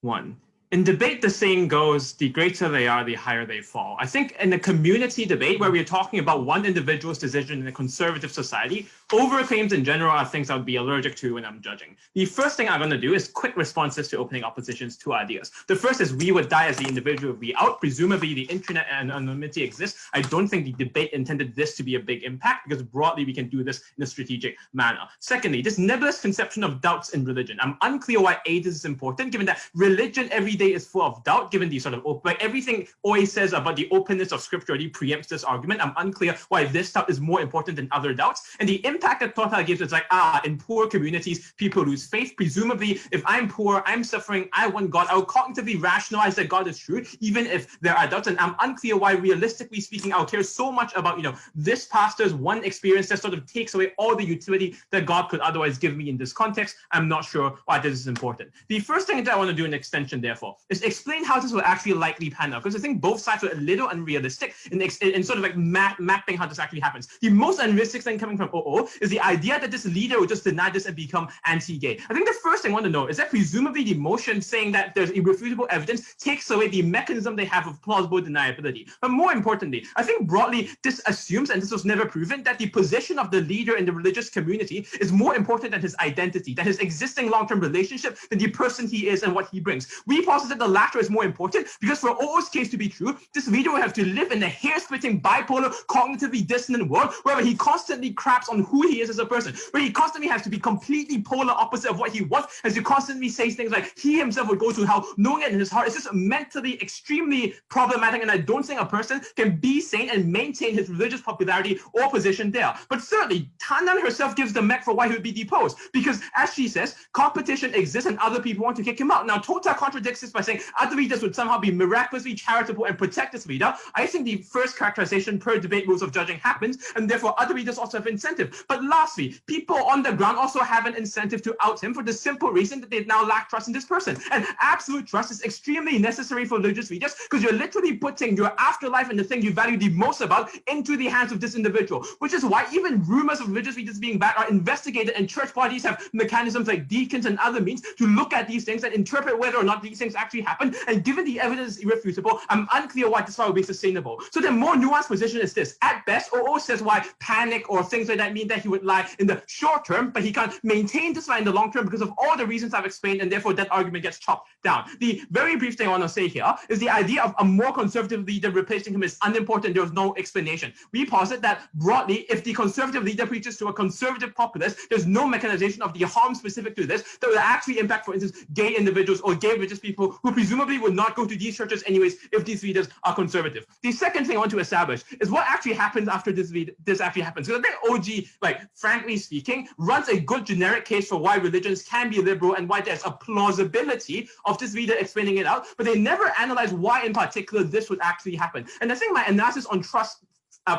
1. In debate, the saying goes, the greater they are, the higher they fall. I think in the community debate, where we're talking about one individual's decision in a conservative society, Over-claims in general are things I would be allergic to when I'm judging. The first thing I'm going to do is quick responses to opening opposition's two ideas. The first is we would die as the individual we out. Presumably the internet and anonymity exists. I don't think the debate intended this to be a big impact because broadly we can do this in a strategic manner. Secondly, this nebulous conception of doubts in religion. I'm unclear why this is important, given that religion every day is full of doubt, given the sort of, like everything always says about the openness of scripture already preempts this argument. I'm unclear why this doubt is more important than other doubts. And the impact that Tota gives is like, in poor communities, people lose faith. Presumably, if I'm poor, I'm suffering, I want God, I'll cognitively rationalize that God is true, even if there are doubts. And I'm unclear why, realistically speaking, I'll care so much about, this pastor's one experience that sort of takes away all the utility that God could otherwise give me in this context. I'm not sure why this is important. The first thing that I want to do in extension, therefore, is explain how this will actually likely pan out, because I think both sides are a little unrealistic in sort of like mapping how this actually happens. The most unrealistic thing coming from OO is the idea that this leader will just deny this and become anti-gay. I think the first thing I want to know is that presumably the motion saying that there's irrefutable evidence takes away the mechanism they have of plausible deniability. But more importantly, I think broadly this assumes, and this was never proven, that the position of the leader in the religious community is more important than his identity, than his existing long-term relationship, than the person he is and what he brings. We posit that the latter is more important because for OO's case to be true, this leader will have to live in a hair-splitting, bipolar, cognitively dissonant world where he constantly craps on who he is as a person, where he constantly has to be completely polar opposite of what he wants, as he constantly says things like he himself would go to hell, knowing it in his heart. It's just mentally extremely problematic, and I don't think a person can be sane and maintain his religious popularity or position there. But certainly, Tanan herself gives the mech for why he would be deposed, because as she says, competition exists and other people want to kick him out. Now, Tota contradicts this by saying other leaders would somehow be miraculously charitable and protect this leader. I think the first characterization per debate rules of judging happens, and therefore other leaders also have incentive. But lastly, people on the ground also have an incentive to out him for the simple reason that they now lack trust in this person. And absolute trust is extremely necessary for religious leaders, because you're literally putting your afterlife and the thing you value the most about into the hands of this individual, which is why even rumors of religious leaders being bad are investigated, and church bodies have mechanisms like deacons and other means to look at these things and interpret whether or not these things actually happen. And given the evidence is irrefutable, I'm unclear why this will be sustainable. So the more nuanced position is this. At best, OO says why panic or things like that mean that he would lie in the short term, but he can't maintain this lie in the long term because of all the reasons I've explained, and therefore that argument gets chopped down. The very brief thing I want to say here is the idea of a more conservative leader replacing him is unimportant. There was no explanation. We posit that broadly, if the conservative leader preaches to a conservative populace, there's no mechanization of the harm specific to this that will actually impact, for instance, gay individuals or gay religious people who presumably would not go to these churches anyways if these leaders are conservative. The second thing I want to establish is what actually happens after this actually happens. Because I think OG, like frankly speaking, runs a good generic case for why religions can be liberal and why there's a plausibility of this leader explaining it out, but they never analyze why in particular this would actually happen. And I think my analysis on trust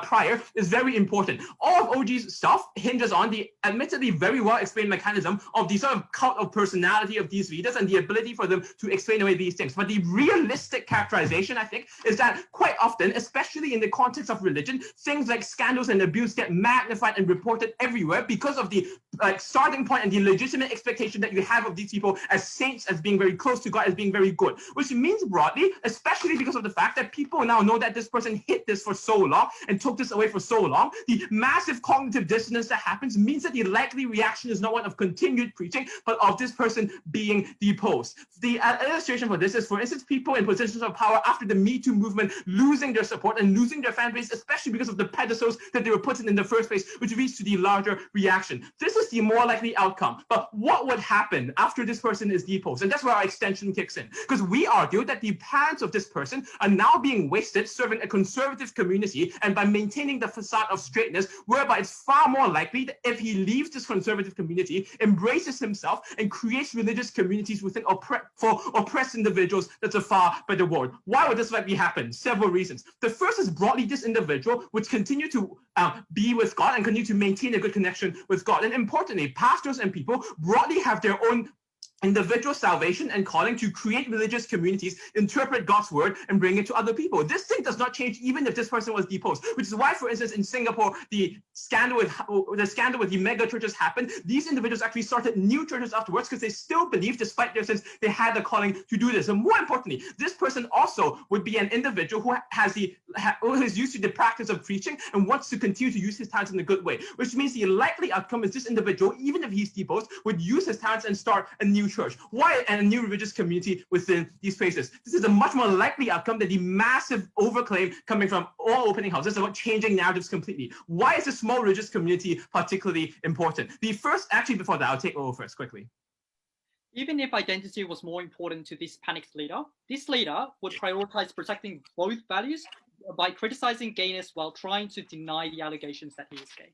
prior is very important. All of OG's stuff hinges on the admittedly very well explained mechanism of the sort of cult of personality of these leaders and the ability for them to explain away these things. But the realistic characterization, I think, is that quite often, especially in the context of religion, things like scandals and abuse get magnified and reported everywhere because of the starting point and the legitimate expectation that you have of these people as saints, as being very close to God, as being very good. Which means broadly, especially because of the fact that people now know that this person hid this for so long and took this away for so long, the massive cognitive dissonance that happens means that the likely reaction is not one of continued preaching, but of this person being deposed. The illustration for this is, for instance, people in positions of power after the Me Too movement losing their support and losing their fan base, especially because of the pedestals that they were put in the first place, which leads to the larger reaction. This is the more likely outcome. But what would happen after this person is deposed? And that's where our extension kicks in. Because we argue that the parents of this person are now being wasted serving a conservative community and by maintaining the facade of straightness, whereby it's far more likely that if he leaves this conservative community, embraces himself, and creates religious communities within for oppressed individuals, that's a far better world. Why would this likely happen? Several reasons. The first is broadly this individual would continue to be with God and continue to maintain a good connection with God. And importantly, pastors and people broadly have their own individual salvation and calling to create religious communities, interpret God's word, and bring it to other people. This thing does not change even if this person was deposed, which is why, for instance, in Singapore, the scandal with the mega churches happened. These individuals actually started new churches afterwards because they still believe, despite their sins, they had the calling to do this. And more importantly, this person also would be an individual who is used to the practice of preaching and wants to continue to use his talents in a good way, which means the likely outcome is this individual, even if he's deposed, would use his talents and start a new church. Why? And a new religious community within these places. This is a much more likely outcome than the massive overclaim coming from all opening houses about changing narratives completely. Why is a small religious community particularly important? Actually, before that, I'll take over first quickly. Even if identity was more important to this panicked leader, this leader would prioritize protecting both values by criticizing gayness while trying to deny the allegations that he is gay.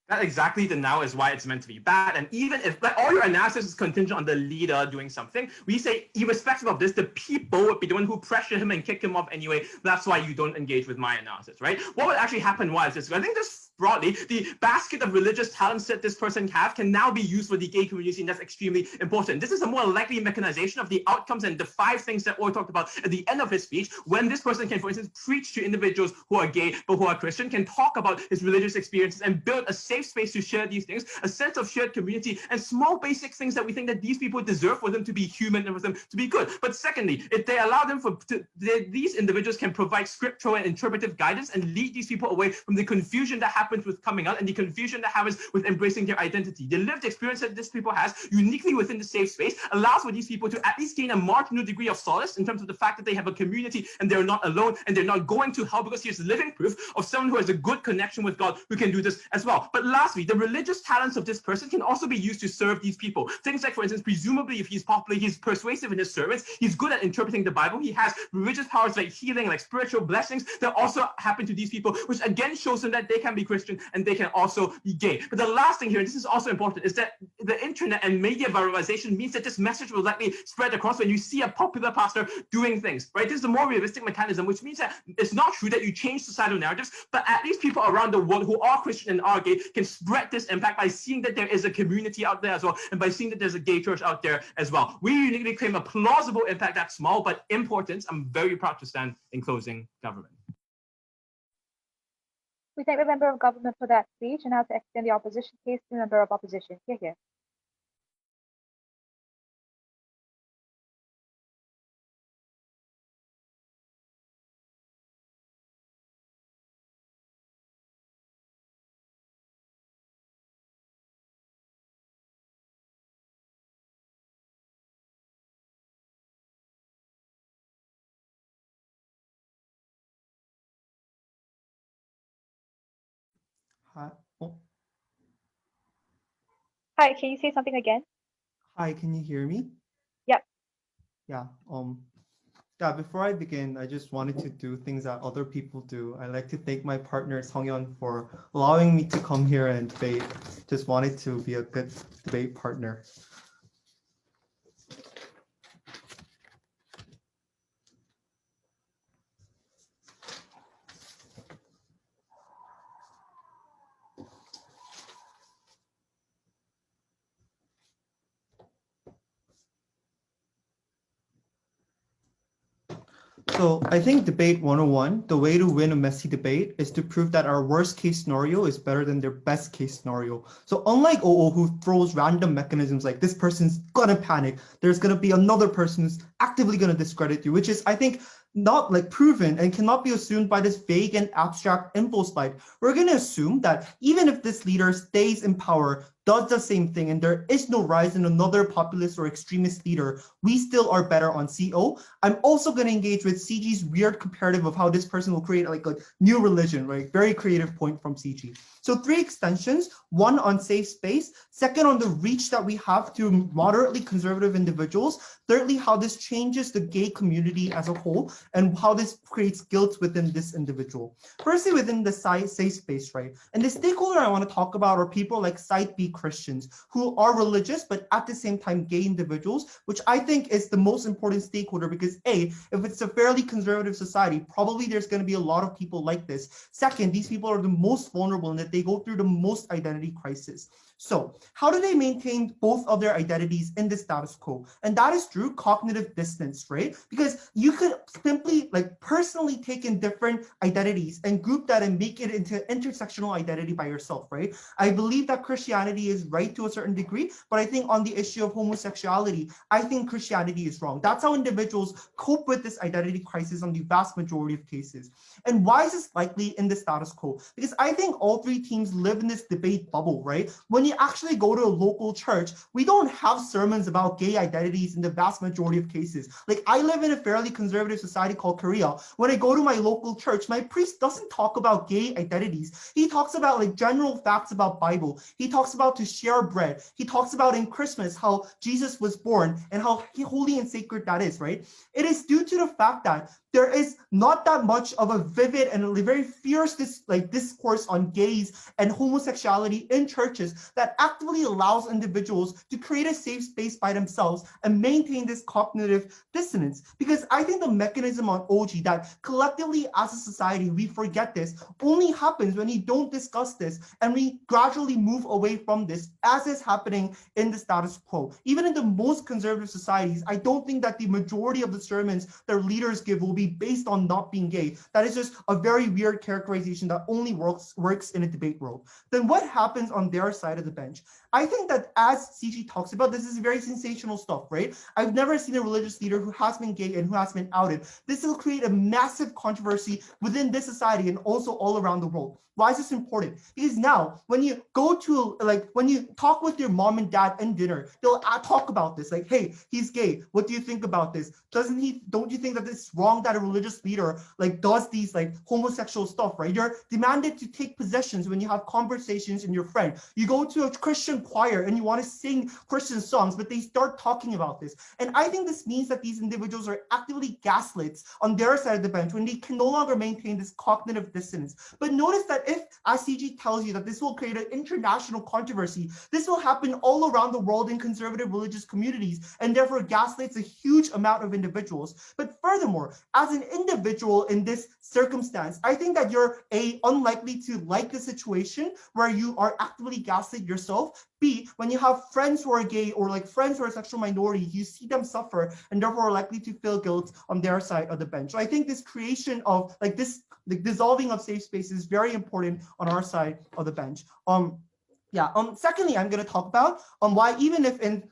That exactly the now is why it's meant to be bad. And even if all your analysis is contingent on the leader doing something, we say irrespective of this, the people would be the one who pressure him and kick him off anyway. That's why you don't engage with my analysis, right? What would actually happen was this. I think this broadly, the basket of religious talents that this person have can now be used for the gay community, and that's extremely important. This is a more likely mechanization of the outcomes and the 5 things that Oy talked about at the end of his speech, when this person can, for instance, preach to individuals who are gay but who are Christian, can talk about his religious experiences and build a safe space to share these things, a sense of shared community, and small basic things that we think that these people deserve for them to be human and for them to be good. But secondly, if they allow them these individuals can provide scriptural and interpretive guidance and lead these people away from the confusion that happens with coming out and the confusion that happens with embracing their identity. The lived experience that this people has uniquely within the safe space allows for these people to at least gain a marginal degree of solace in terms of the fact that they have a community and they're not alone and they're not going to hell, because here's living proof of someone who has a good connection with God who can do this as well. But lastly, the religious talents of this person can also be used to serve these people. Things like, for instance, presumably if he's popular, he's persuasive in his sermons, he's good at interpreting the Bible, he has religious powers like healing, like spiritual blessings that also happen to these people, which again shows them that they can be Christian and they can also be gay. But the last thing here, and this is also important, is that the internet and media viralization means that this message will likely spread across when you see a popular pastor doing things, right? This is a more realistic mechanism, which means that it's not true that you change societal narratives, but at least people around the world who are Christian and are gay can spread this impact by seeing that there is a community out there as well, and by seeing that there's a gay church out there as well. We uniquely claim a plausible impact that's small but important. I'm very proud to stand in closing government. We thank the member of government for that speech, and now to extend the opposition case to the member of opposition. Jihee. Hi. Oh, Hi, can you say something again? hi, can you hear me? Yep. Yeah. Before I begin, I just wanted to do things that other people do. I'd like to thank my partner Songyeon for allowing me to come here and debate. Just wanted to be a good debate partner. So I think debate 101, the way to win a messy debate is to prove that our worst case scenario is better than their best case scenario. So unlike OO, who throws random mechanisms like this person's gonna panic, there's gonna be another person who's actively gonna discredit you, which is, I think, not like proven and cannot be assumed by this vague and abstract info slide. We're gonna assume that even if this leader stays in power, does the same thing, and there is no rise in another populist or extremist leader, we still are better on CO. I'm also going to engage with CG's weird comparative of how this person will create like a new religion, right? Very creative point from CG. So 3 extensions, 1 on safe space, 2nd on the reach that we have to moderately conservative individuals, 3rdly, how this changes the gay community as a whole, and how this creates guilt within this individual. Firstly, within the safe space, right? And the stakeholder I want to talk about are people like Side B Christians who are religious, but at the same time gay individuals, which I think is the most important stakeholder because A, if it's a fairly conservative society, probably there's going to be a lot of people like this. 2nd, these people are the most vulnerable in that they go through the most identity crisis. So how do they maintain both of their identities in the status quo? And that is through cognitive dissonance, right? Because you could simply like personally take in different identities and group that and make it into intersectional identity by yourself, right? I believe that Christianity is right to a certain degree, but I think on the issue of homosexuality, I think Christianity is wrong. That's how individuals cope with this identity crisis on the vast majority of cases. And why is this likely in the status quo? Because I think all three teams live in this debate bubble, right? When you actually go to a local church, we don't have sermons about gay identities in the vast majority of cases. Like I live in a fairly conservative society called Korea. When I go to my local church, my priest doesn't talk about gay identities. He talks about like general facts about Bible. He talks about to share bread. He talks about in Christmas how Jesus was born and how holy and sacred that is, right? It is due to the fact that there is not that much of a vivid and a very fierce discourse on gays and homosexuality in churches that actively allows individuals to create a safe space by themselves and maintain this cognitive dissonance. Because I think the mechanism on OG that collectively as a society we forget this only happens when we don't discuss this and we gradually move away from this, as is happening in the status quo. Even in the most conservative societies, I don't think that the majority of the sermons their leaders give will be based on not being gay. That is just a very weird characterization that only works in a debate world. Then what happens on their side of the bench? I think that as CG talks about, this is very sensational stuff, right? I've never seen a religious leader who has been gay and who has been outed. This will create a massive controversy within this society and also all around the world. Why is this important? Because now when you go to when you talk with your mom and dad in dinner, they'll talk about this like, hey, he's gay. What do you think about this? Don't you think that it's wrong that a religious leader does these homosexual stuff, right? You're demanded to take possessions when you have conversations in your friend. You go to a Christian choir and you want to sing Christian songs, but they start talking about this. And I think this means that these individuals are actively gaslights on their side of the bench when they can no longer maintain this cognitive dissonance. But notice that if, as CG tells you, that this will create an international controversy, this will happen all around the world in conservative religious communities, and therefore gaslights a huge amount of individuals. But furthermore, as an individual in this circumstance, I think that you're A, unlikely to like the situation where you are actively gaslit yourself. B, when you have friends who are gay or friends who are sexual minorities, you see them suffer and therefore are likely to feel guilt on their side of the bench. So I think this creation of the dissolving of safe space is very important on our side of the bench. Secondly, I'm going to talk about why even if in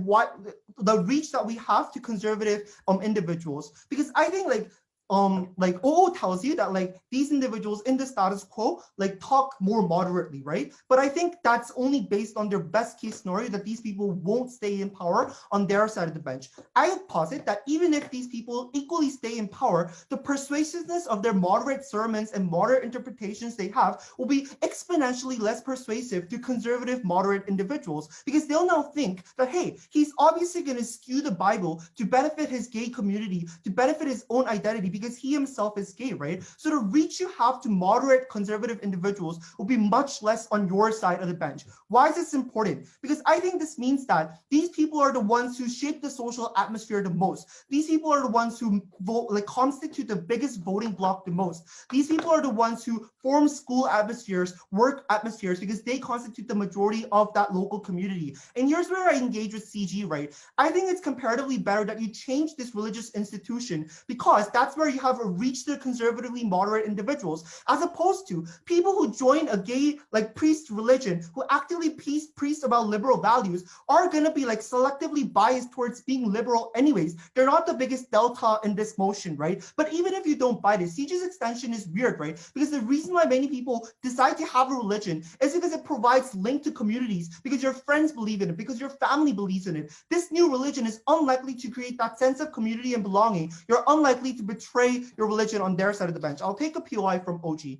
what the reach that we have to conservative individuals, because I think OO tells you that these individuals in the status quo talk more moderately, right? But I think that's only based on their best case scenario that these people won't stay in power on their side of the bench. I posit that even if these people equally stay in power, the persuasiveness of their moderate sermons and moderate interpretations they have will be exponentially less persuasive to conservative moderate individuals, because they'll now think that, hey, he's obviously going to skew the Bible to benefit his gay community, to benefit his own identity, because he himself is gay, right? So the reach you have to moderate conservative individuals will be much less on your side of the bench. Why is this important? Because I think this means that these people are the ones who shape the social atmosphere the most. These people are the ones who vote, constitute the biggest voting bloc the most. These people are the ones who form school atmospheres, work atmospheres, because they constitute the majority of that local community. And here's where I engage with CG, right? I think it's comparatively better that you change this religious institution, because that's where you have a reach to conservatively moderate individuals, as opposed to people who join a gay priest religion who actively preach about liberal values are going to be selectively biased towards being liberal anyways. They're not the biggest delta in this motion, right? But even if you don't buy this, CG's extension is weird, right? Because the reason why many people decide to have a religion is because it provides link to communities, because your friends believe in it, because your family believes in it. This new religion is unlikely to create that sense of community and belonging. You're unlikely to betray your religion on their side of the bench. I'll take a POI from OG.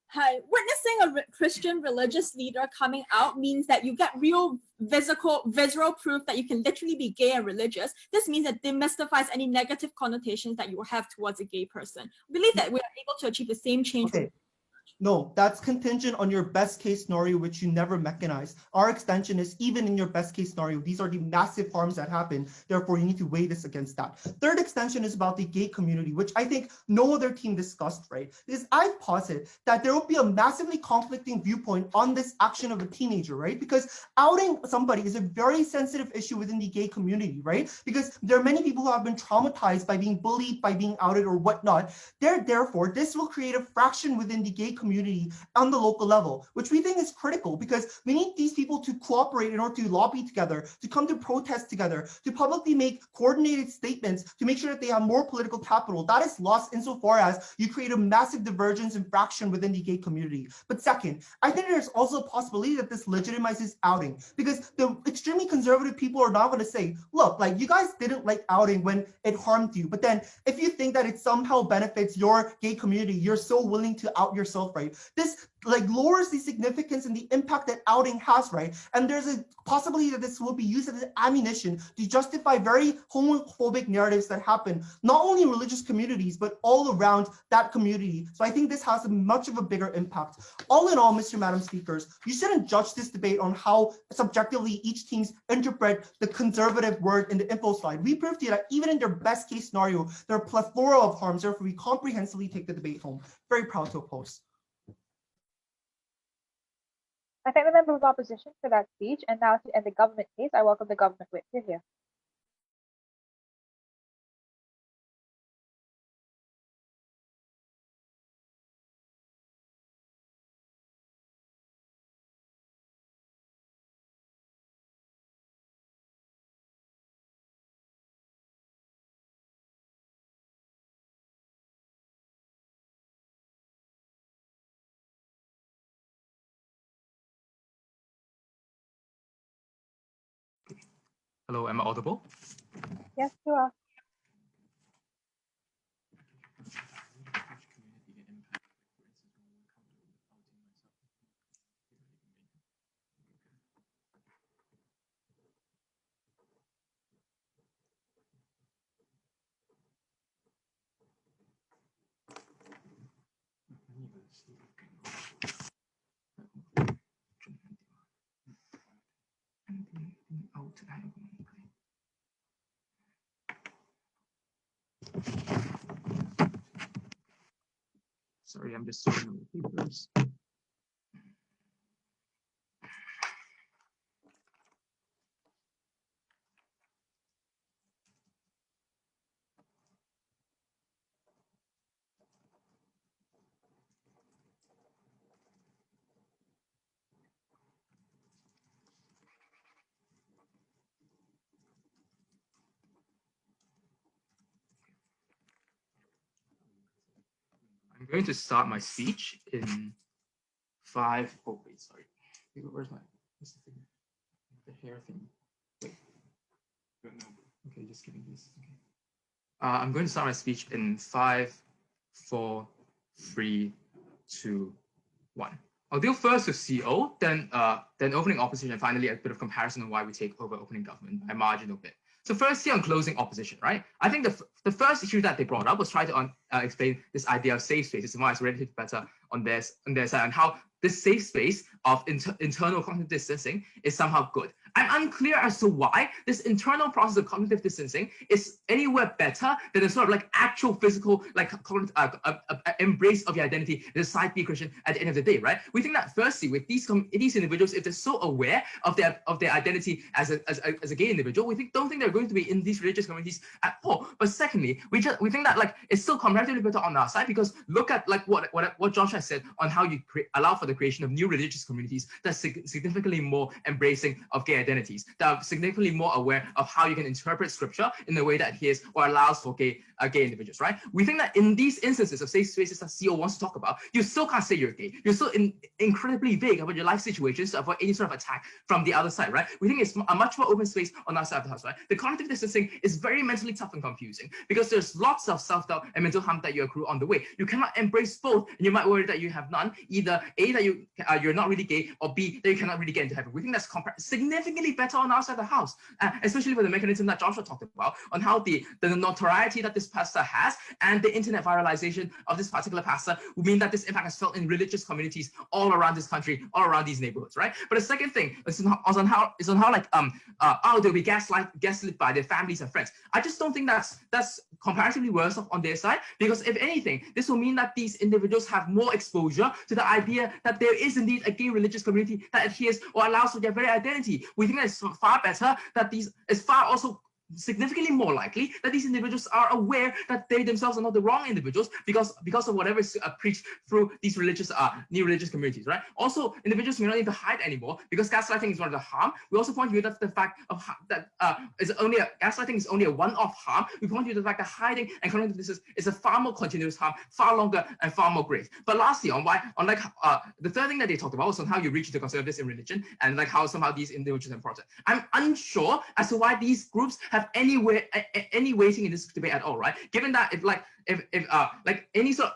Hi, witnessing a Christian religious leader coming out means that you get real visceral proof that you can literally be gay and religious. This means it demystifies any negative connotations that you will have towards a gay person. I believe that we are able to achieve the same change. Okay. No, that's contingent on your best case scenario, which you never mechanize. Our extension is even in your best case scenario, these are the massive harms that happen. Therefore, you need to weigh this against that. Third extension is about the gay community, which I think no other team discussed, right? Is I've posited that there will be a massively conflicting viewpoint on this action of a teenager, right? Because outing somebody is a very sensitive issue within the gay community, right? Because there are many people who have been traumatized by being bullied, by being outed or whatnot. Therefore, this will create a fraction within the gay community on the local level, which we think is critical because we need these people to cooperate in order to lobby together, to come to protest together, to publicly make coordinated statements to make sure that they have more political capital. That is lost insofar as you create a massive divergence and fraction within the gay community. But second, I think there's also a possibility that this legitimizes outing because the extremely conservative people are not going to say, look, like you guys didn't like outing when it harmed you. But then if you think that it somehow benefits your gay community, you're so willing to out yourself, right? This like lowers the significance and the impact that outing has, right? And there's a possibility that this will be used as ammunition to justify very homophobic narratives that happen, not only in religious communities, but all around that community. So I think this has much of a bigger impact. All in all, Mr. Madam Speakers, you shouldn't judge this debate on how subjectively each teams interpret the conservative word in the info slide. We proved to you that even in their best case scenario, there are a plethora of harms, therefore we comprehensively take the debate home. Very proud to oppose. I thank the member of opposition for that speech. And now to end the government case, I welcome the government whip. You're here. Hello, am I audible? Yes, you are. Sorry, I'm just sorting the papers. I'm going to start my speech in 5. Oh, wait, sorry. Where's the thing? The hair thing. Wait. Okay, just give me this. Okay. I'm going to start my speech in 5, 4, 3, 2, 1. I'll deal first with CO, then opening opposition, and finally a bit of comparison on why we take over opening government by a marginal bit. So firstly on closing opposition, right? I think the first issue that they brought up was trying to explain this idea of safe spaces and why it's relatively better on their side and how this safe space of internal cognitive distancing is somehow good. I'm unclear as to why this internal process of cognitive distancing is anywhere better than a sort of like actual physical like embrace of your identity as a side B Christian at the end of the day, right? We think that firstly with these individuals, if they're so aware of their identity as a gay individual, don't think they're going to be in these religious communities at all. But secondly, we think that like it's still comparatively better on our side because look at like what Joshua said on how you allow for the creation of new religious communities that's significantly more embracing of gay identities, that are significantly more aware of how you can interpret scripture in a way that adheres or allows for gay individuals, right? We think that in these instances of safe spaces that CEO wants to talk about, you still can't say you're gay. You're still incredibly vague about your life situations to avoid any sort of attack from the other side, right? We think it's a much more open space on our side of the house, right? The cognitive distancing is very mentally tough and confusing because there's lots of self-doubt and mental harm that you accrue on the way. You cannot embrace both, and you might worry that you have none, either A, that you're not really gay, or B, that you cannot really get into heaven. We think that's significantly better on our side of the house, especially with the mechanism that Joshua talked about on how the notoriety that this pastor has and the internet viralization of this particular pastor would mean that this impact is felt in religious communities all around this country, all around these neighborhoods, right? But the second thing is on how like they'll be gaslit by their families and friends. I just don't think that's comparatively worse off on their side, because if anything, this will mean that these individuals have more exposure to the idea that there is indeed a gay religious community that adheres or allows for their very identity. We think that it's far better that it's far also significantly more likely that these individuals are aware that they themselves are not the wrong individuals because of whatever is preached through these religious new religious communities, right? Also, individuals may not need to hide anymore because gaslighting is one of the harm. We also point you to the fact of that gaslighting is only a one-off harm. We point you to the fact that hiding and connecting to this is a far more continuous harm, far longer and far more great. But lastly, the third thing that they talked about was on how you reach the conservatives in religion and like how somehow these individuals are important. I'm unsure as to why these groups have any weighting in this debate at all, right? Given that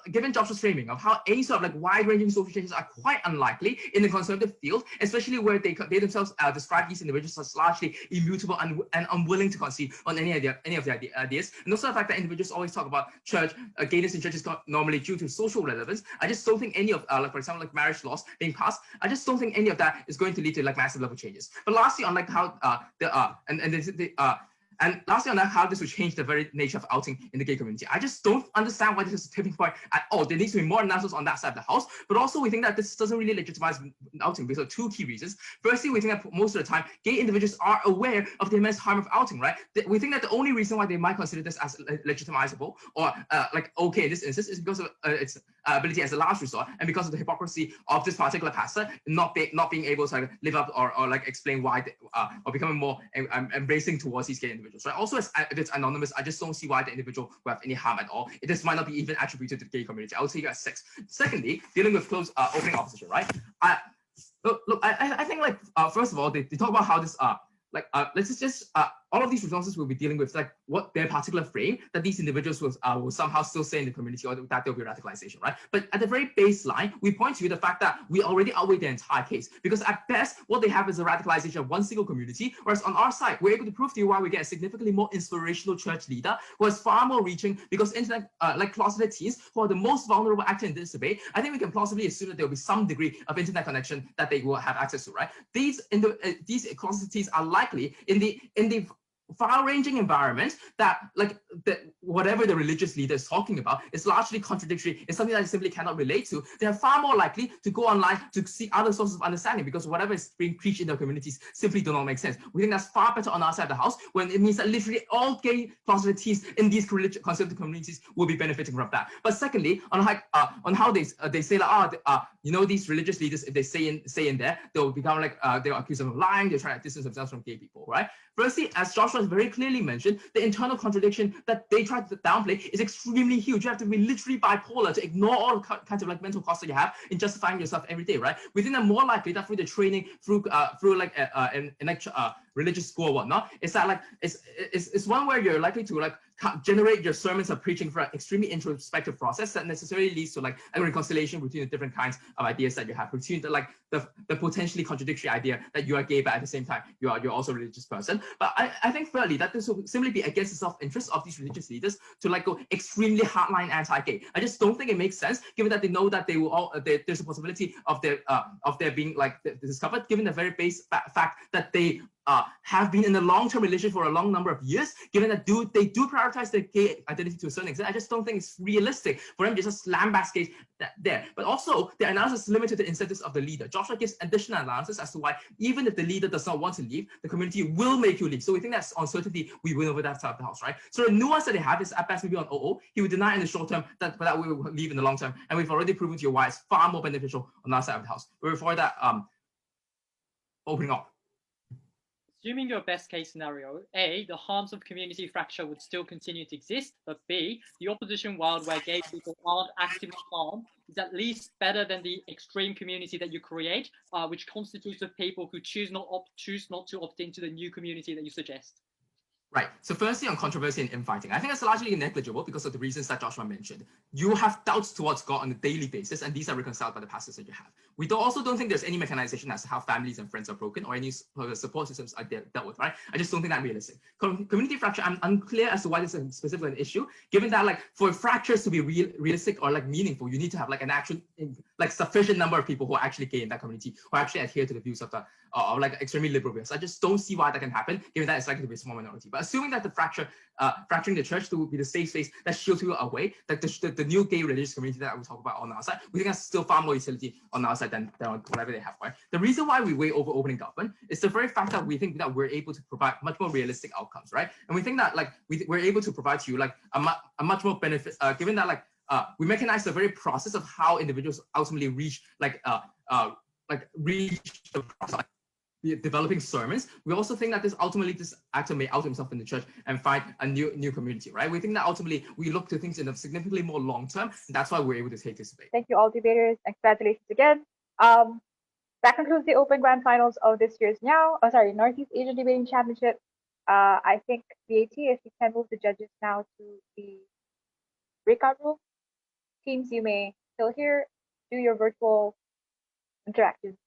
given Joshua's framing of how any sort of like wide-ranging social changes are quite unlikely in the conservative field, especially where they themselves describe these individuals as largely immutable and unwilling to concede on any of the ideas, and also the fact that individuals always talk about gayness in church is normally due to social relevance. I just don't think any of for example, like marriage laws being passed, I just don't think any of that is going to lead to like massive level changes. But lastly, on like how and lastly, on how this would change the very nature of outing in the gay community. I just don't understand why this is a tipping point at all. There needs to be more analysis on that side of the house, but also we think that this doesn't really legitimize outing because of two key reasons. Firstly, we think that most of the time, gay individuals are aware of the immense harm of outing, right? We think that the only reason why they might consider this as legitimizable or okay in this instance is because of its ability as a last resort and because of the hypocrisy of this particular pastor not being able to live up or like explain why or becoming more embracing towards these gay individuals. Right? Also, if it's anonymous, I just don't see why the individual will have any harm at all. This might not be even attributed to the gay community. I would take it as 6. Secondly, dealing with close opening opposition, right? I think like first of all, they talk about how this let's just all of these responses will be dealing with like what their particular frame that these individuals will somehow still say in the community or that there will be radicalization, right? But at the very baseline, we point to the fact that we already outweigh the entire case because at best, what they have is a radicalization of one single community, whereas on our side, we're able to prove to you why we get a significantly more inspirational church leader who is far more reaching because internet, like closeted teens who are the most vulnerable actor in this debate, I think we can plausibly assume that there will be some degree of internet connection that they will have access to, right? These closeted teens are likely in the far-ranging environment that whatever the religious leader is talking about is largely contradictory. It's something that they simply cannot relate to. They are far more likely to go online to seek other sources of understanding because whatever is being preached in their communities simply do not make sense. We think that's far better on our side of the house when it means that literally all gay closeted teens in these conservative communities will be benefiting from that. But secondly, on how they say these religious leaders, if they say in there, they'll become they'll accuse them of lying. They're trying to distance themselves from gay people, right? Firstly, as Joshua has very clearly mentioned, the internal contradiction that they try to downplay is extremely huge. You have to be literally bipolar to ignore all kinds of mental costs that you have in justifying yourself every day, right? We think that more likely that through the training, through religious school or whatnot, it's that it's one where you're likely to generate your sermons of preaching for an extremely introspective process that necessarily leads to a reconciliation between the different kinds of ideas that you have, between the potentially contradictory idea that you are gay, but at the same time you're also a religious person. But I think thirdly that this will simply be against the self-interest of these religious leaders to go extremely hardline anti-gay. I just don't think it makes sense, given that they know that they will all there's a possibility of their being discovered, given the very base fact that they have been in a long-term relationship for a long number of years, given that they do prioritize their gay identity to a certain extent. I just don't think it's realistic for them to just lambast gays there. But also, their analysis is limited to the incentives of the leader. Joshua gives additional analysis as to why, even if the leader does not want to leave, the community will make you leave. So we think that's on certainty we win over that side of the house, right? So the nuance that they have is at best maybe on OO. He would deny in the short term that we will leave in the long term. And we've already proven to you why it's far more beneficial on our side of the house. But before that, opening up. Assuming your best case scenario, A, the harms of community fracture would still continue to exist, but B, the opposition world where gay people aren't actively harmed is at least better than the extreme community that you create, which constitutes of people who choose not to opt into the new community that you suggest. Right. So firstly, on controversy and infighting, I think that's largely negligible because of the reasons that Joshua mentioned. You have doubts towards God on a daily basis, and these are reconciled by the pastors that you have. We also don't think there's any mechanization as to how families and friends are broken or any support systems are dealt with, right? I just don't think that realistic. Community fracture, I'm unclear as to why this is specifically an issue, given that like for fractures to be realistic or like meaningful, you need to have like an actual, like sufficient number of people who are actually gay in that community, who actually adhere to the views of the like extremely liberal views. I just don't see why that can happen, given that it's likely to be a small minority. But assuming that the fracturing the church to be the safe space that shields people away, like the new gay religious community that we talk about on our side, we think that's still far more utility on our side than whatever they have. Right? The reason why we weigh over opening government is the very fact that we think that we're able to provide much more realistic outcomes, right? And we think that like we're able to provide to you like a much more benefit, given that like we mechanize the very process of how individuals ultimately reach reach the process. Developing sermons. We also think that this actor may out himself in the church and find a new community, right? We think that ultimately we look to things in a significantly more long term, and that's why we're able to take this debate. Thank you all debaters, and congratulations again. That concludes the Open Grand Finals of this year's Northeast Asian Debating Championship. I think BAT, if you can move the judges now to the breakout room. Teams, you may still here do your virtual interactions